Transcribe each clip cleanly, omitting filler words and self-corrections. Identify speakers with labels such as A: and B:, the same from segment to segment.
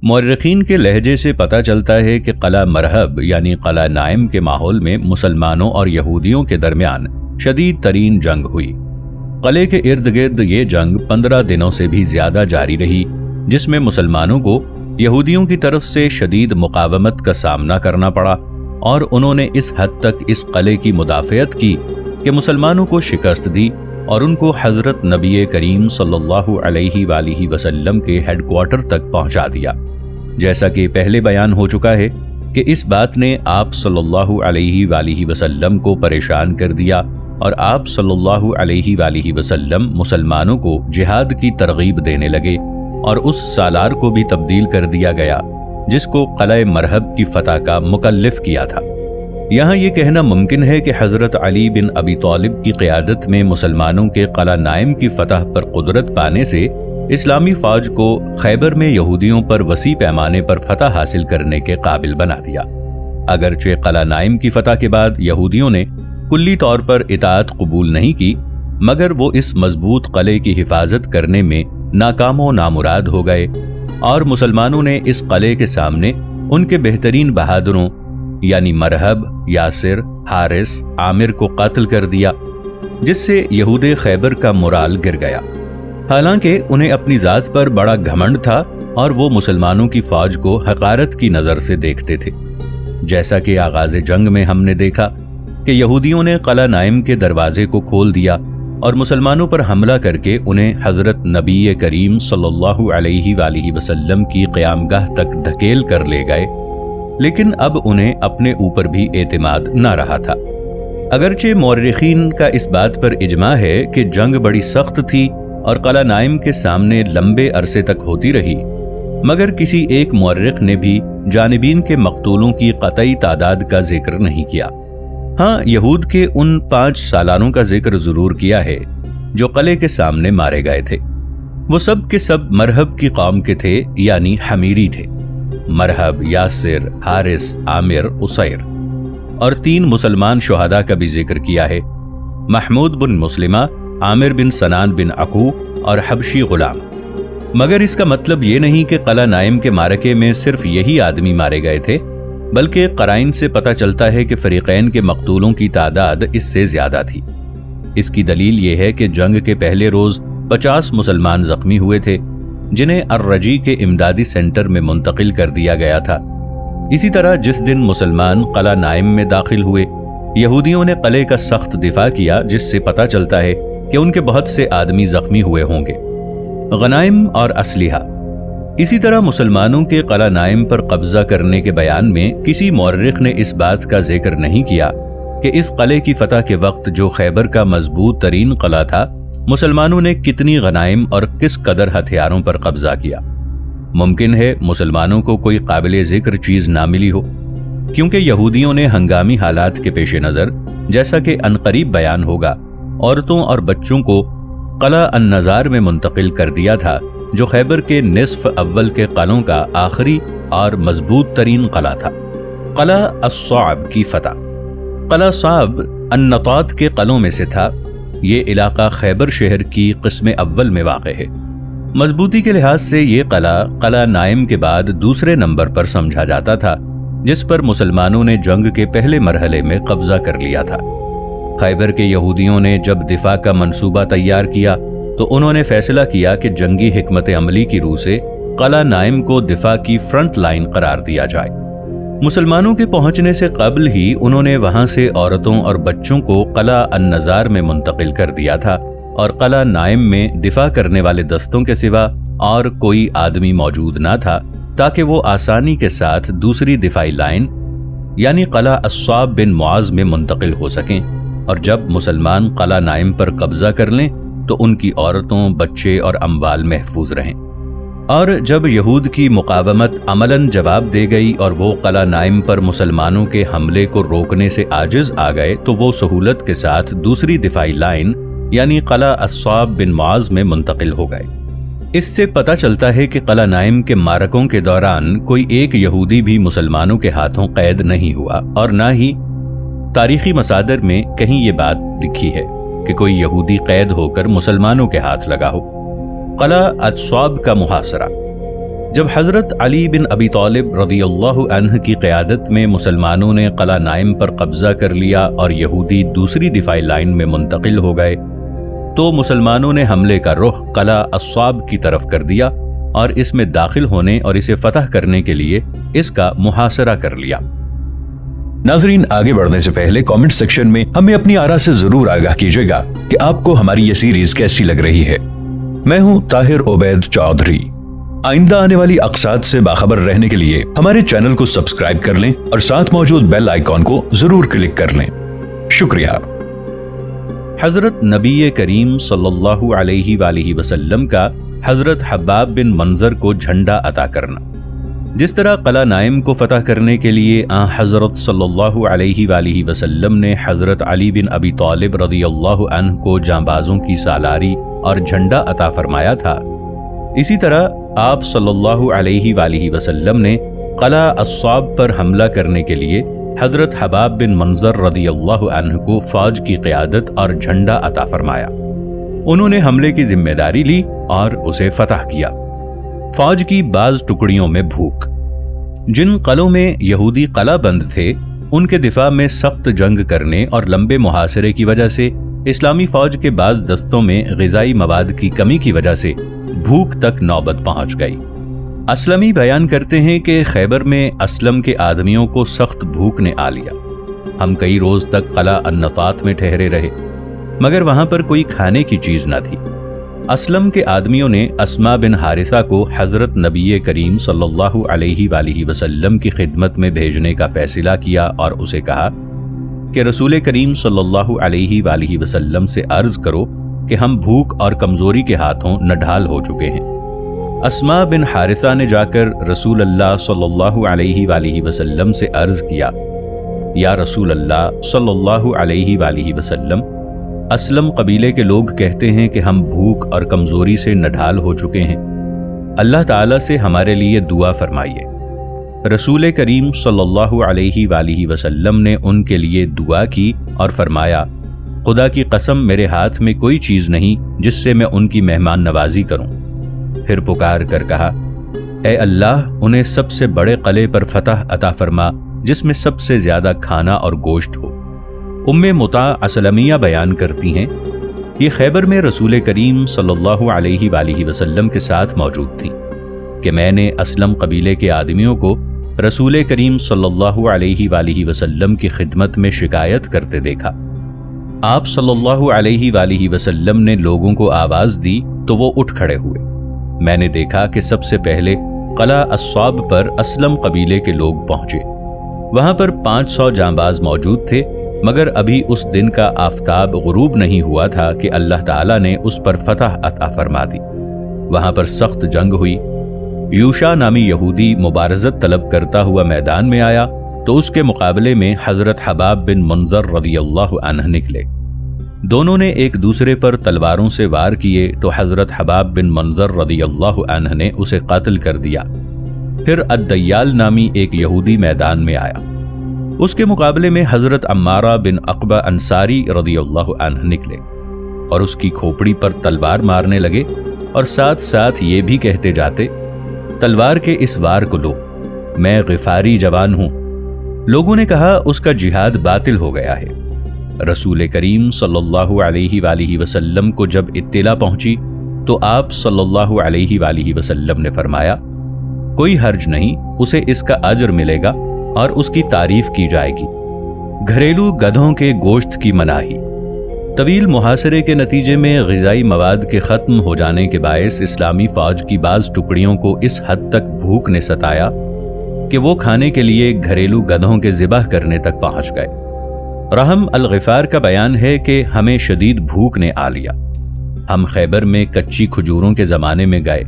A: مورخین کے لہجے سے پتہ چلتا ہے کہ قلعہ مرحب یعنی قلعہ نائم کے ماحول میں مسلمانوں اور یہودیوں کے درمیان شدید ترین جنگ ہوئی۔ قلعے کے ارد گرد یہ جنگ 15 دنوں سے بھی زیادہ جاری رہی، جس میں مسلمانوں کو یہودیوں کی طرف سے شدید مقاومت کا سامنا کرنا پڑا، اور انہوں نے اس حد تک اس قلعے کی مدافعت کی کہ مسلمانوں کو شکست دی اور ان کو حضرت نبی کریم صلی اللہ علیہ وآلہ وسلم کے ہیڈ کوارٹر تک پہنچا دیا۔ جیسا کہ پہلے بیان ہو چکا ہے کہ اس بات نے آپ صلی اللہ علیہ وآلہ وسلم کو پریشان کر دیا، اور آپ صلی اللہ علیہ وآلہ وسلم مسلمانوں کو جہاد کی ترغیب دینے لگے، اور اس سالار کو بھی تبدیل کر دیا گیا جس کو قلعہ مرحب کی فتح کا مکلف کیا تھا۔ یہاں یہ کہنا ممکن ہے کہ حضرت علی بن ابی طالب کی قیادت میں مسلمانوں کے قلعہ نائم کی فتح پر قدرت پانے سے اسلامی فوج کو خیبر میں یہودیوں پر وسیع پیمانے پر فتح حاصل کرنے کے قابل بنا دیا۔ اگرچہ قلعہ نائم کی فتح کے بعد یہودیوں نے کلی طور پر اطاعت قبول نہیں کی، مگر وہ اس مضبوط قلعے کی حفاظت کرنے میں ناکام و نامراد ہو گئے، اور مسلمانوں نے اس قلعے کے سامنے ان کے بہترین بہادروں یعنی مرحب، یاسر، حارث، عامر کو قتل کر دیا، جس سے یہود خیبر کا مورال گر گیا۔ حالانکہ انہیں اپنی ذات پر بڑا گھمنڈ تھا اور وہ مسلمانوں کی فوج کو حقارت کی نظر سے دیکھتے تھے۔ جیسا کہ آغاز جنگ میں ہم نے دیکھا کہ یہودیوں نے قلعہ نائم کے دروازے کو کھول دیا اور مسلمانوں پر حملہ کر کے انہیں حضرت نبی کریم صلی اللہ علیہ وآلہ وسلم کی قیامگاہ تک دھکیل کر لے گئے، لیکن اب انہیں اپنے اوپر بھی اعتماد نہ رہا تھا۔ اگرچہ مورخین کا اس بات پر اجماع ہے کہ جنگ بڑی سخت تھی اور قلعہ نائم کے سامنے لمبے عرصے تک ہوتی رہی، مگر کسی ایک مورخ نے بھی جانبین کے مقتولوں کی قطعی تعداد کا ذکر نہیں کیا۔ ہاں، یہود کے ان 5 سالاروں کا ذکر ضرور کیا ہے جو قلعے کے سامنے مارے گئے تھے۔ وہ سب کے سب مرحب کی قوم کے تھے، یعنی حمیری تھے۔ مرحب، یاسر، حارث، عامر، اسیر، اور 3 مسلمان شہداء کا بھی ذکر کیا ہے، محمود بن مسلمہ، عامر بن سنان بن عقو اور حبشی غلام۔ مگر اس کا مطلب یہ نہیں کہ قلعہ نائم کے معرکے میں صرف یہی آدمی مارے گئے تھے، بلکہ قرائن سے پتہ چلتا ہے کہ فریقین کے مقتولوں کی تعداد اس سے زیادہ تھی۔ اس کی دلیل یہ ہے کہ جنگ کے پہلے روز 50 مسلمان زخمی ہوئے تھے، جنہیں الرجی کے امدادی سینٹر میں منتقل کر دیا گیا تھا۔ اسی طرح جس دن مسلمان قلعہ نائم میں داخل ہوئے، یہودیوں نے قلعے کا سخت دفاع کیا، جس سے پتہ چلتا ہے کہ ان کے بہت سے آدمی زخمی ہوئے ہوں گے۔ غنائم اور اسلحہ۔ اسی طرح مسلمانوں کے قلعہ نائم پر قبضہ کرنے کے بیان میں کسی مورخ نے اس بات کا ذکر نہیں کیا کہ اس قلعے کی فتح کے وقت جو خیبر کا مضبوط ترین قلعہ تھا، مسلمانوں نے کتنی غنائم اور کس قدر ہتھیاروں پر قبضہ کیا۔ ممکن ہے مسلمانوں کو کوئی قابل ذکر چیز نہ ملی ہو، کیونکہ یہودیوں نے ہنگامی حالات کے پیش نظر، جیسا کہ عنقریب بیان ہوگا، عورتوں اور بچوں کو قلعہ النزار میں منتقل کر دیا تھا، جو خیبر کے نصف اول کے قلعوں کا آخری اور مضبوط ترین قلعہ تھا۔ قلعہ الصعب کی فتح۔ قلعہ صعب النطاط کے قلعوں میں سے تھا۔ یہ علاقہ خیبر شہر کی قسم اول میں واقع ہے۔ مضبوطی کے لحاظ سے یہ قلعہ نائم کے بعد دوسرے نمبر پر سمجھا جاتا تھا، جس پر مسلمانوں نے جنگ کے پہلے مرحلے میں قبضہ کر لیا تھا۔ خیبر کے یہودیوں نے جب دفاع کا منصوبہ تیار کیا تو انہوں نے فیصلہ کیا کہ جنگی حکمت عملی کی روح سے قلعہ نائم کو دفاع کی فرنٹ لائن قرار دیا جائے۔ مسلمانوں کے پہنچنے سے قبل ہی انہوں نے وہاں سے عورتوں اور بچوں کو قلعہ النزار میں منتقل کر دیا تھا، اور قلعہ نائم میں دفاع کرنے والے دستوں کے سوا اور کوئی آدمی موجود نہ تھا، تاکہ وہ آسانی کے ساتھ دوسری دفاعی لائن یعنی قلعہ الصعب بن معاذ میں منتقل ہو سکیں، اور جب مسلمان قلعہ نائم پر قبضہ کر لیں تو ان کی عورتوں، بچے اور اموال محفوظ رہیں۔ اور جب یہود کی مقاومت عملاً جواب دے گئی اور وہ قلعہ نائم پر مسلمانوں کے حملے کو روکنے سے عاجز آ گئے، تو وہ سہولت کے ساتھ دوسری دفاعی لائن یعنی قلعہ الصعب بن معاذ میں منتقل ہو گئے۔ اس سے پتہ چلتا ہے کہ قلعہ نائم کے معرکوں کے دوران کوئی ایک یہودی بھی مسلمانوں کے ہاتھوں قید نہیں ہوا، اور نہ ہی تاریخی مصادر میں کہیں یہ بات لکھی ہے کہ کوئی یہودی قید ہو کر مسلمانوں کے ہاتھ لگا ہو۔ قلعہ الصعب کا محاصرہ۔ جب حضرت علی بن ابی طالب رضی اللہ عنہ کی قیادت میں مسلمانوں نے قلعہ نائم پر قبضہ کر لیا اور یہودی دوسری دفاعی لائن میں منتقل ہو گئے تو مسلمانوں نے حملے کا رخ قلعہ الصاب کی طرف کر دیا اور اس میں داخل ہونے اور اسے فتح کرنے کے لیے اس کا محاصرہ کر لیا۔
B: ناظرین، آگے بڑھنے سے پہلے کامنٹ سیکشن میں ہمیں اپنی آراء سے ضرور آگاہ کیجیے گا کہ آپ کو ہماری یہ سیریز کیسی لگ رہی ہے۔ میں ہوں طاہر عبید چودھری۔ آئندہ آنے والی اقساط سے باخبر رہنے کے لیے ہمارے چینل کو سبسکرائب کر لیں اور ساتھ موجود بیل آئیکن کو ضرور کلک کر لیں۔ شکریہ۔
A: حضرت نبی کریم صلی اللہ علیہ وآلہ وسلم کا حضرت حباب بن منظر کو جھنڈا عطا کرنا۔ جس طرح قلعہ نائم کو فتح کرنے کے لیے حضرت صلی اللہ علیہ وآلہ وسلم نے حضرت علی بن ابی طالب رضی اللہ عنہ کو جانبازوں کی سالاری اور جھنڈا عطا فرمایا تھا، اسی طرح آپ صلی اللہ علیہ وآلہ وسلم نے قلعہ الصاب پر حملہ کرنے کے لیے حضرت حباب بن منظر رضی اللہ عنہ کو فوج کی قیادت اور جھنڈا عطا فرمایا۔ انہوں نے حملے کی ذمہ داری لی اور اسے فتح کیا۔ فوج کی بعض ٹکڑیوں میں بھوک۔ جن قلعوں میں یہودی قلعہ بند تھے ان کے دفاع میں سخت جنگ کرنے اور لمبے محاصرے کی وجہ سے اسلامی فوج کے بعض دستوں میں غذائی مواد کی کمی کی وجہ سے بھوک تک نوبت پہنچ گئی۔ اسلمی بیان کرتے ہیں کہ خیبر میں اسلم کے آدمیوں کو سخت بھوک نے آ لیا۔ ہم کئی روز تک قلعہ النطاط میں ٹھہرے رہے مگر وہاں پر کوئی کھانے کی چیز نہ تھی۔ اسلم کے آدمیوں نے اسما بن حارثہ کو حضرت نبی کریم صلی اللہ علیہ وآلہ وسلم کی خدمت میں بھیجنے کا فیصلہ کیا اور اسے کہا کہ رسول کریم صلی اللہ علیہ وآلہ وسلم سے عرض کرو کہ ہم بھوک اور کمزوری کے ہاتھوں نڈھال ہو چکے ہیں۔ اسما بن حارثہ نے جا کر رسول اللہ صلی اللہ علیہ وآلہ وسلم سے عرض کیا، یا رسول اللہ صلی اللہ علیہ وآلہ وسلم، اسلم قبیلے کے لوگ کہتے ہیں کہ ہم بھوک اور کمزوری سے نڈھال ہو چکے ہیں، اللہ تعالیٰ سے ہمارے لیے دعا فرمائیے۔ رسول کریم صلی اللہ علیہ وآلہ وسلم نے ان کے لیے دعا کی اور فرمایا، خدا کی قسم میرے ہاتھ میں کوئی چیز نہیں جس سے میں ان کی مہمان نوازی کروں۔ پھر پکار کر کہا، اے اللہ، انہیں سب سے بڑے قلعے پر فتح عطا فرما جس میں سب سے زیادہ کھانا اور گوشت ہو۔ مطاع اسلمیہ بیان کرتی ہیں، یہ خیبر میں رسول کریم صلی اللہ علیہ وآلہ وسلم کے ساتھ موجود تھی کہ میں نے اسلم قبیلے کے آدمیوں کو رسول کریم صلی اللہ علیہ وآلہ وسلم کی خدمت میں شکایت کرتے دیکھا۔ آپ صلی اللہ علیہ وآلہ وسلم نے لوگوں کو آواز دی تو وہ اٹھ کھڑے ہوئے۔ میں نے دیکھا کہ سب سے پہلے قلعہ الصاب پر اسلم قبیلے کے لوگ پہنچے۔ وہاں پر 500 جانباز موجود تھے مگر ابھی اس دن کا آفتاب غروب نہیں ہوا تھا کہ اللہ تعالیٰ نے اس پر فتح عطا فرما دی۔ وہاں پر سخت جنگ ہوئی۔ یوشا نامی یہودی مبارزت طلب کرتا ہوا میدان میں آیا تو اس کے مقابلے میں حضرت حباب بن منظر رضی اللہ عنہ نکلے۔ دونوں نے ایک دوسرے پر تلواروں سے وار کیے تو حضرت حباب بن منظر رضی اللہ عنہ نے اسے قتل کر دیا۔ پھر الدیال نامی ایک یہودی میدان میں آیا، اس کے مقابلے میں حضرت عمارہ بن عقبہ انصاری رضی اللہ عنہ نکلے اور اس کی کھوپڑی پر تلوار مارنے لگے اور ساتھ ساتھ یہ بھی کہتے جاتے، تلوار کے اس وار کو لو، میں غفاری جوان ہوں۔ لوگوں نے کہا اس کا جہاد باطل ہو گیا ہے۔ رسول کریم صلی اللہ علیہ وآلہ وسلم کو جب اطلاع پہنچی تو آپ صلی اللہ علیہ وآلہ وسلم نے فرمایا، کوئی حرج نہیں، اسے اس کا اجر ملے گا اور اس کی تعریف کی جائے گی۔ گھریلو گدھوں کے گوشت کی مناہی۔ طویل محاصرے کے نتیجے میں غذائی مواد کے ختم ہو جانے کے باعث اسلامی فوج کی بعض ٹکڑیوں کو اس حد تک بھوک نے ستایا کہ وہ کھانے کے لیے گھریلو گدھوں کے ذبح کرنے تک پہنچ گئے۔ رحم الغفار کا بیان ہے کہ ہمیں شدید بھوک نے آ لیا۔ ہم خیبر میں کچی کھجوروں کے زمانے میں گئے۔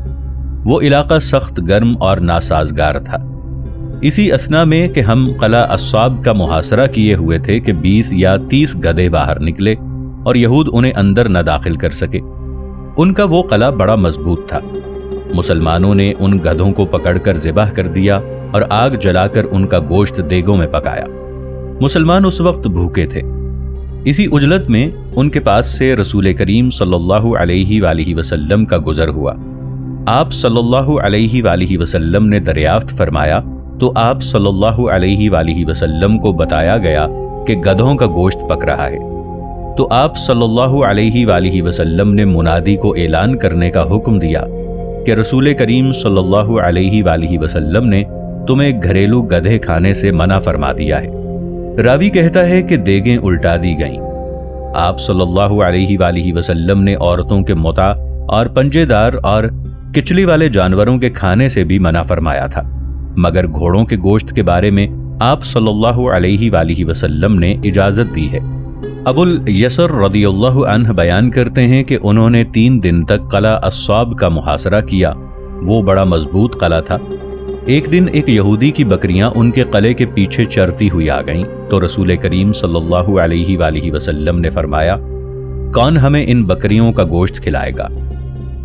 A: وہ علاقہ سخت گرم اور ناسازگار تھا۔ اسی اثنا میں کہ ہم قلعہ الصاب کا محاصرہ کیے ہوئے تھے کہ 20 یا 30 گدھے باہر نکلے اور یہود انہیں اندر نہ داخل کر سکے۔ ان کا وہ قلعہ بڑا مضبوط تھا۔ مسلمانوں نے ان گدھوں کو پکڑ کر ذبح کر دیا اور آگ جلا کر ان کا گوشت دیگوں میں پکایا۔ مسلمان اس وقت بھوکے تھے۔ اسی عجلت میں ان کے پاس سے رسول کریم صلی اللہ علیہ وآلہ وسلم کا گزر ہوا۔ آپ صلی اللہ علیہ وآلہ وسلم نے دریافت فرمایا تو آپ صلی اللہ علیہ وآلہ وسلم کو بتایا گیا کہ گدھوں کا گوشت پک رہا ہے، تو آپ صلی اللہ علیہ وآلہ وسلم نے منادی کو اعلان کرنے کا حکم دیا کہ رسول کریم صلی اللہ علیہ وآلہ وسلم نے تمہیں گھریلو گدھے کھانے سے منع فرما دیا ہے۔ راوی کہتا ہے کہ دیگیں الٹا دی گئیں۔ آپ صلی اللہ علیہ وآلہ وسلم نے عورتوں کے متع اور پنجے دار اور کچلی والے جانوروں کے کھانے سے بھی منع فرمایا تھا، مگر گھوڑوں کے گوشت کے بارے میں آپ صلی اللہ علیہ وآلہ وسلم نے اجازت دی ہے۔ ابو الیسر رضی اللہ عنہ بیان کرتے ہیں کہ انہوں نے 3 دن تک قلعہ الصاب کا محاصرہ کیا۔ وہ بڑا مضبوط قلعہ تھا۔ ایک دن ایک یہودی کی بکریاں ان کے قلعے کے پیچھے چرتی ہوئی آ گئیں تو رسول کریم صلی اللہ علیہ وآلہ وسلم نے فرمایا، کون ہمیں ان بکریوں کا گوشت کھلائے گا؟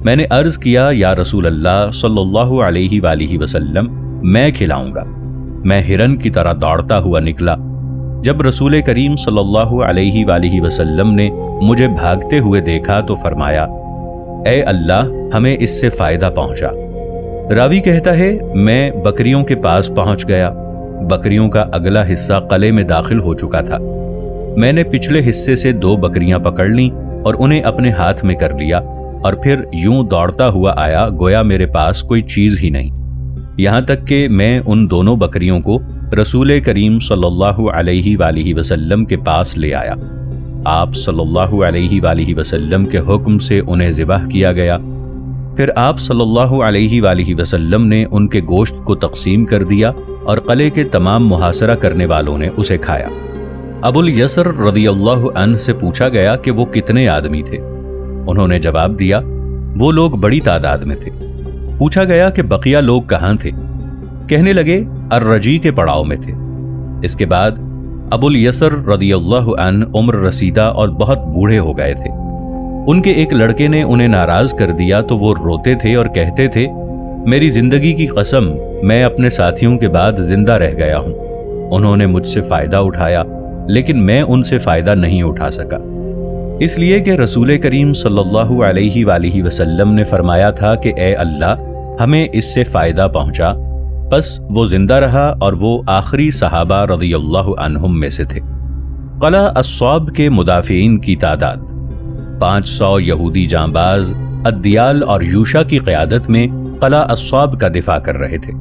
A: میں نے عرض کیا، یا رسول اللہ صلی اللہ علیہ وآلہ وسلم، میں کھلاؤں گا۔ میں ہرن کی طرح دوڑتا ہوا نکلا۔ جب رسول کریم صلی اللہ علیہ وآلہ وسلم نے مجھے بھاگتے ہوئے دیکھا تو فرمایا، اے اللہ، ہمیں اس سے فائدہ پہنچا۔ راوی کہتا ہے، میں بکریوں کے پاس پہنچ گیا۔ بکریوں کا اگلا حصہ قلعے میں داخل ہو چکا تھا۔ میں نے پچھلے حصے سے 2 بکریاں پکڑ لیں اور انہیں اپنے ہاتھ میں کر لیا، اور پھر یوں دوڑتا ہوا آیا گویا میرے پاس کوئی چیز ہی نہیں، یہاں تک کہ میں ان دونوں بکریوں کو رسول کریم صلی اللہ علیہ وآلہ وسلم کے پاس لے آیا۔ آپ صلی اللہ علیہ وآلہ وسلم کے حکم سے انہیں ذبح کیا گیا۔ پھر آپ صلی اللہ علیہ وآلہ وسلم نے ان کے گوشت کو تقسیم کر دیا اور قلعے کے تمام محاصرہ کرنے والوں نے اسے کھایا۔ ابو الیسر رضی اللہ عنہ سے پوچھا گیا کہ وہ کتنے آدمی تھے؟ انہوں نے جواب دیا، وہ لوگ بڑی تعداد میں تھے۔ پوچھا گیا کہ بقیہ لوگ کہاں تھے؟ کہنے لگے الرجی کے پڑاؤ میں تھے۔ اس کے بعد ابو الیسر رضی اللہ عنہ عمر رسیدہ اور بہت بوڑھے ہو گئے تھے۔ ان کے ایک لڑکے نے انہیں ناراض کر دیا تو وہ روتے تھے اور کہتے تھے، میری زندگی کی قسم، میں اپنے ساتھیوں کے بعد زندہ رہ گیا ہوں۔ انہوں نے مجھ سے فائدہ اٹھایا لیکن میں ان سے فائدہ نہیں اٹھا سکا، اس لیے کہ رسول کریم صلی اللہ علیہ وآلہ وسلم نے فرمایا تھا کہ اے اللہ، ہمیں اس سے فائدہ پہنچا۔ بس وہ زندہ رہا اور وہ آخری صحابہ رضی اللہ عنہم میں سے تھے۔ قلعہ الصاب کے مدافعین کی تعداد 500 یہودی جانباز الدیال اور یوشا کی قیادت میں قلعہ الصاب کا دفاع کر رہے تھے۔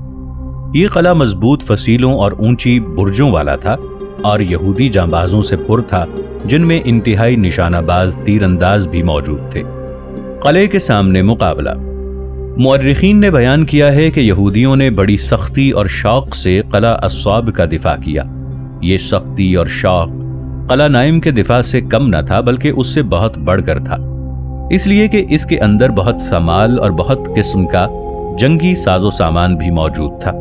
A: یہ قلعہ مضبوط فصیلوں اور اونچی برجوں والا تھا اور یہودی جانبازوں سے پر تھا، جن میں انتہائی نشانہ باز تیر انداز بھی موجود تھے۔ قلعے کے سامنے مقابلہ۔ مورخین نے بیان کیا ہے کہ یہودیوں نے بڑی سختی اور شوق سے قلعہ الصاب کا دفاع کیا۔ یہ سختی اور شوق قلعہ نائم کے دفاع سے کم نہ تھا، بلکہ اس سے بہت بڑھ کر تھا، اس لیے کہ اس کے اندر بہت سامال اور بہت قسم کا جنگی ساز و سامان بھی موجود تھا۔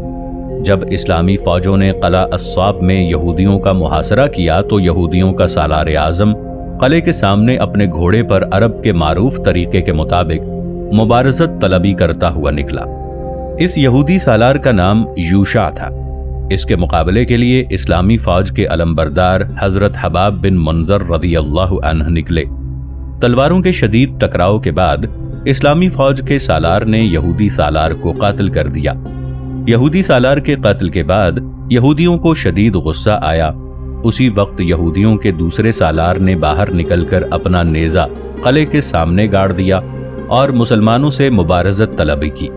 A: جب اسلامی فوجوں نے قلعہ الصاب میں یہودیوں کا محاصرہ کیا تو یہودیوں کا سالار اعظم قلعے کے سامنے اپنے گھوڑے پر عرب کے معروف طریقے کے مطابق مبارزت طلبی کرتا ہوا نکلا۔ اس یہودی سالار کا نام یوشا تھا۔ اس کے مقابلے کے لیے اسلامی فوج کے علمبردار حضرت حباب بن منظر رضی اللہ عنہ نکلے۔ تلواروں کے شدید ٹکراؤ کے بعد اسلامی فوج کے سالار نے یہودی سالار کو قتل کر دیا۔ یہودی سالار کے قتل کے بعد یہودیوں کو شدید غصہ آیا۔ اسی وقت یہودیوں کے دوسرے سالار نے باہر نکل کر اپنا نیزہ قلعے کے سامنے گاڑ دیا اور مسلمانوں سے مبارزت طلبی کی۔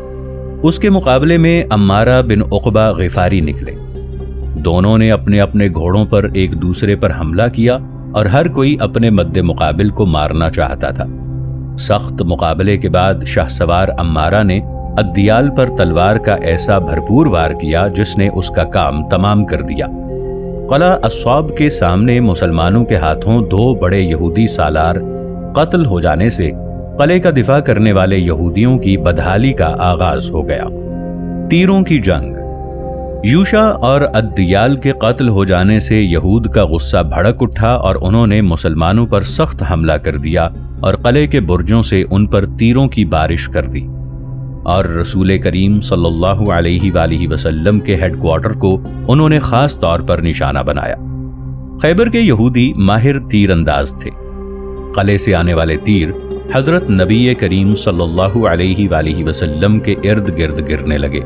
A: اس کے مقابلے میں عمارہ بن عقبہ غفاری نکلے۔ دونوں نے اپنے اپنے گھوڑوں پر ایک دوسرے پر حملہ کیا اور ہر کوئی اپنے مد مقابل کو مارنا چاہتا تھا۔ سخت مقابلے کے بعد شاہ سوار عمارہ نے الدیال پر تلوار کا ایسا بھرپور وار کیا جس نے اس کا کام تمام کر دیا۔ قلعہ الصاب کے سامنے مسلمانوں کے ہاتھوں 2 بڑے یہودی سالار قتل ہو جانے سے قلعے کا دفاع کرنے والے یہودیوں کی بدحالی کا آغاز ہو گیا۔ تیروں کی جنگ۔ یوشا اور الدیال کے قتل ہو جانے سے یہود کا غصہ بھڑک اٹھا اور انہوں نے مسلمانوں پر سخت حملہ کر دیا اور قلعے کے برجوں سے ان پر تیروں کی بارش کر دی، اور رسول کریم صلی اللہ علیہ وآلہ وسلم کے ہیڈ کوارٹر کو انہوں نے خاص طور پر نشانہ بنایا۔ خیبر کے یہودی ماہر تیر انداز تھے۔ قلعے سے آنے والے تیر حضرت نبی کریم صلی اللہ علیہ وآلہ وسلم کے ارد گرد گرنے لگے۔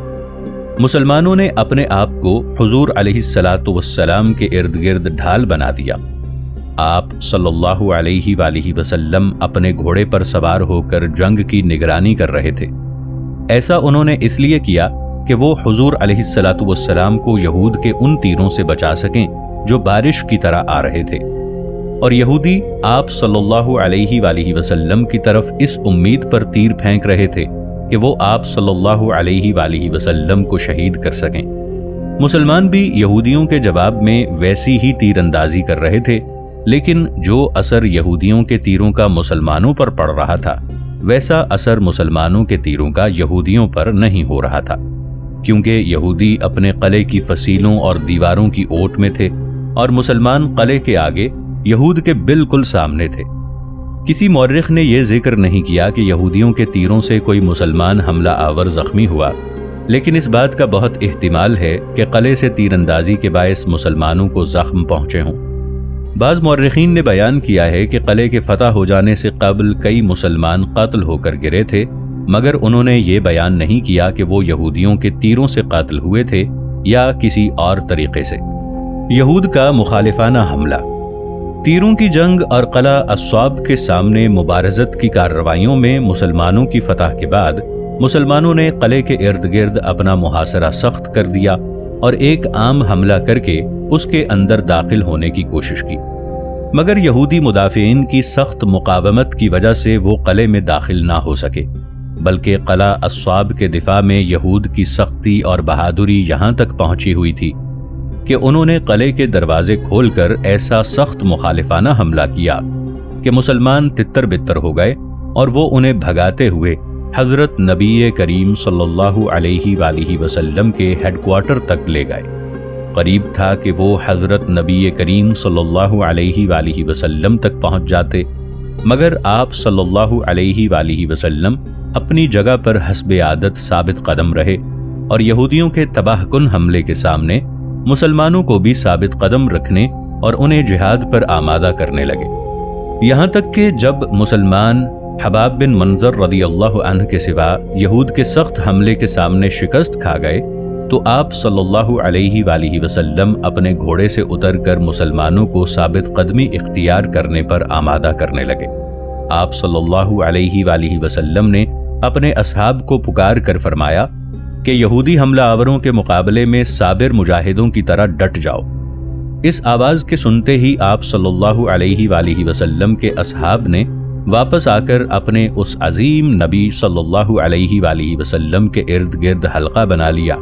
A: مسلمانوں نے اپنے آپ کو حضور علیہ الصلاۃ والسلام کے ارد گرد ڈھال بنا دیا۔ آپ صلی اللہ علیہ وآلہ وسلم اپنے گھوڑے پر سوار ہو کر جنگ کی نگرانی کر رہے تھے۔ ایسا انہوں نے اس لیے کیا کہ وہ حضور علیہ الصلاۃ والسلام کو یہود کے ان تیروں سے بچا سکیں جو بارش کی طرح آ رہے تھے، اور یہودی آپ صلی اللہ علیہ وآلہ وسلم کی طرف اس امید پر تیر پھینک رہے تھے کہ وہ آپ صلی اللہ علیہ وآلہ وسلم کو شہید کر سکیں۔ مسلمان بھی یہودیوں کے جواب میں ویسی ہی تیر اندازی کر رہے تھے، لیکن جو اثر یہودیوں کے تیروں کا مسلمانوں پر پڑ رہا تھا ویسا اثر مسلمانوں کے تیروں کا یہودیوں پر نہیں ہو رہا تھا، کیونکہ یہودی اپنے قلعے کی فصیلوں اور دیواروں کی اوٹ میں تھے اور مسلمان قلعے کے آگے یہود کے بالکل سامنے تھے۔ کسی مورخ نے یہ ذکر نہیں کیا کہ یہودیوں کے تیروں سے کوئی مسلمان حملہ آور زخمی ہوا، لیکن اس بات کا بہت احتمال ہے کہ قلعے سے تیر اندازی کے باعث مسلمانوں کو زخم پہنچے ہوں۔ بعض مورخین نے بیان کیا ہے کہ قلعے کے فتح ہو جانے سے قبل کئی مسلمان قتل ہو کر گرے تھے، مگر انہوں نے یہ بیان نہیں کیا کہ وہ یہودیوں کے تیروں سے قتل ہوئے تھے یا کسی اور طریقے سے۔ یہود کا مخالفانہ حملہ۔ تیروں کی جنگ اور قلعہ الصواب کے سامنے مبارزت کی کارروائیوں میں مسلمانوں کی فتح کے بعد مسلمانوں نے قلعے کے ارد گرد اپنا محاصرہ سخت کر دیا اور ایک عام حملہ کر کے اس کے اندر داخل ہونے کی کوشش کی، مگر یہودی مدافعین کی سخت مقاومت کی وجہ سے وہ قلعے میں داخل نہ ہو سکے، بلکہ قلعہ الصواب کے دفاع میں یہود کی سختی اور بہادری یہاں تک پہنچی ہوئی تھی کہ انہوں نے قلعے کے دروازے کھول کر ایسا سخت مخالفانہ حملہ کیا کہ مسلمان تتر بتر ہو گئے اور وہ انہیں بھگاتے ہوئے حضرت نبی کریم صلی اللہ علیہ وآلہ وسلم کے ہیڈ کوارٹر تک لے گئے۔ قریب تھا کہ وہ حضرت نبی کریم صلی اللہ علیہ وآلہ وسلم تک پہنچ جاتے، مگر آپ صلی اللہ علیہ وآلہ وسلم اپنی جگہ پر حسب عادت ثابت قدم رہے اور یہودیوں کے تباہ کن حملے کے سامنے مسلمانوں کو بھی ثابت قدم رکھنے اور انہیں جہاد پر آمادہ کرنے لگے، یہاں تک کہ جب مسلمان حباب بن منظر رضی اللہ عنہ کے سوا یہود کے سخت حملے کے سامنے شکست کھا گئے تو آپ صلی اللہ علیہ وآلہ وسلم اپنے گھوڑے سے اتر کر مسلمانوں کو ثابت قدمی اختیار کرنے پر آمادہ کرنے لگے۔ آپ صلی اللہ علیہ وآلہ وسلم نے اپنے اصحاب کو پکار کر فرمایا کہ یہودی حملہ آوروں کے مقابلے میں صابر مجاہدوں کی طرح ڈٹ جاؤ۔ اس آواز کے سنتے ہی آپ صلی اللہ علیہ وآلہ وسلم کے اصحاب نے واپس آ کر اپنے اس عظیم نبی صلی اللہ علیہ وآلہ وسلم کے ارد گرد حلقہ بنا لیا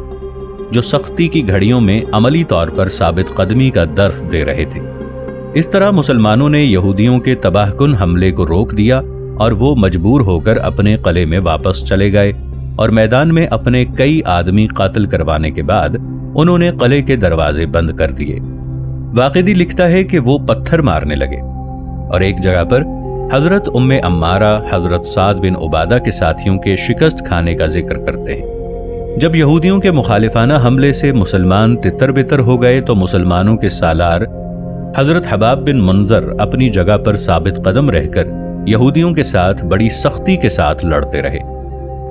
A: جو سختی کی گھڑیوں میں عملی طور پر ثابت قدمی کا درس دے رہے تھے۔ اس طرح مسلمانوں نے یہودیوں کے تباہ کن حملے کو روک دیا اور وہ مجبور ہو کر اپنے قلعے میں واپس چلے گئے اور میدان میں اپنے کئی آدمی قتل کروانے کے بعد انہوں نے قلعے کے دروازے بند کر دیے۔ واقدی لکھتا ہے کہ وہ پتھر مارنے لگے اور ایک جگہ پر حضرت ام عمارہ حضرت سعد بن عبادہ کے ساتھیوں کے شکست کھانے کا ذکر کرتے ہیں۔ جب یہودیوں کے مخالفانہ حملے سے مسلمان تتر بتر ہو گئے تو مسلمانوں کے سالار حضرت حباب بن منظر اپنی جگہ پر ثابت قدم رہ کر یہودیوں کے ساتھ بڑی سختی کے ساتھ لڑتے رہے۔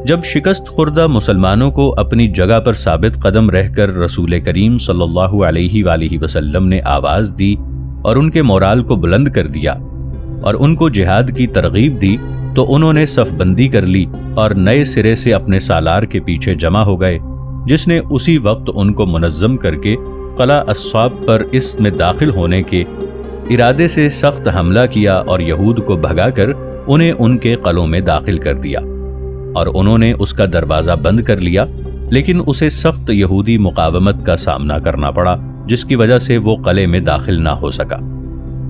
A: جب شکست خوردہ مسلمانوں کو اپنی جگہ پر ثابت قدم رہ کر رسول کریم صلی اللہ علیہ وآلہ وسلم نے آواز دی اور ان کے مورال کو بلند کر دیا اور ان کو جہاد کی ترغیب دی تو انہوں نے صف بندی کر لی اور نئے سرے سے اپنے سالار کے پیچھے جمع ہو گئے، جس نے اسی وقت ان کو منظم کر کے قلعہ الصواب پر اس میں داخل ہونے کے ارادے سے سخت حملہ کیا اور یہود کو بھگا کر انہیں ان کے قلعوں میں داخل کر دیا، اور انہوں نے اس کا دروازہ بند کر لیا، لیکن اسے سخت یہودی مقاومت کا سامنا کرنا پڑا جس کی وجہ سے وہ قلعے میں داخل نہ ہو سکا۔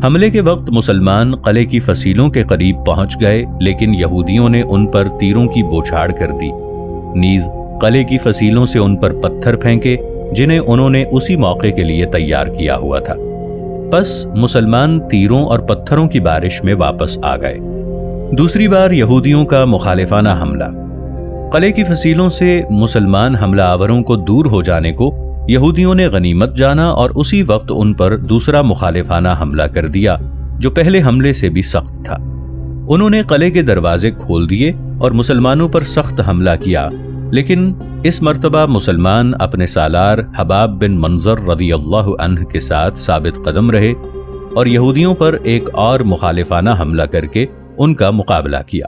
A: حملے کے وقت مسلمان قلعے کی فصیلوں کے قریب پہنچ گئے، لیکن یہودیوں نے ان پر تیروں کی بوچھاڑ کر دی، نیز قلعے کی فصیلوں سے ان پر پتھر پھینکے جنہیں انہوں نے اسی موقع کے لیے تیار کیا ہوا تھا۔ پس مسلمان تیروں اور پتھروں کی بارش میں واپس آ گئے۔ دوسری بار یہودیوں کا مخالفانہ حملہ۔ قلعے کی فصیلوں سے مسلمان حملہ آوروں کو دور ہو جانے کو یہودیوں نے غنیمت جانا اور اسی وقت ان پر دوسرا مخالفانہ حملہ کر دیا جو پہلے حملے سے بھی سخت تھا۔ انہوں نے قلعے کے دروازے کھول دیے اور مسلمانوں پر سخت حملہ کیا، لیکن اس مرتبہ مسلمان اپنے سالار حباب بن منظر رضی اللہ عنہ کے ساتھ ثابت قدم رہے اور یہودیوں پر ایک اور مخالفانہ حملہ کر کے ان کا مقابلہ کیا۔